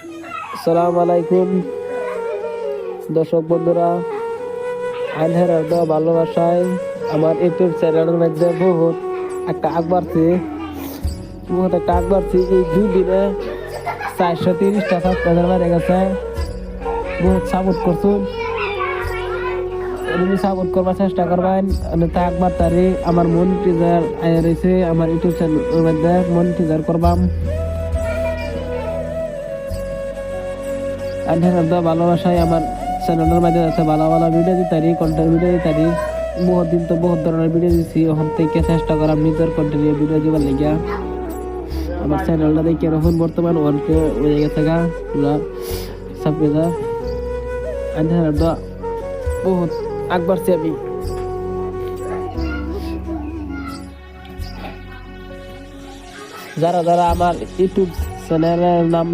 আসসালামু আলাইকুম দর্শক বন্ধুরা, আইনের ভালোবাসায় আমার ইউটিউব চ্যানেলের মধ্যে বহুত একটা আগ বাড়ছে। এই 2 দিনে 430টা সাবস্ক্রাইবার বেড়ে গেছে। বহুত সাপোর্ট করছুন, সাপোর্ট করবার চেষ্টা করবেন। একবার তারি আমার মনিটাইজার রয়েছে, আমার ইউটিউব চ্যানেলের মধ্যে মনিটাইজার করবাম। ভালোবাসায় আমার চ্যানেলের মধ্যে আছে ভালো ভালো ভিডিও দিতারি, কন্টেন্ট ভিডিও দিতারি। বহুত দিন তো বহুত ধরনের ভিডিও দিচ্ছি, ওখান থেকে চেষ্টা করাম নিজের কন্টেন্ট ভিডিও দিবার লাগিয়া। আমার চ্যানেলটা দেখে এখন বর্তমান 1K হয়ে গেছে গা পুরা সাবস্ক্রাইবার। বহুত আগ বাড়ছি আমি। যারা যারা আমার ইউটিউব চ্যানেলের নাম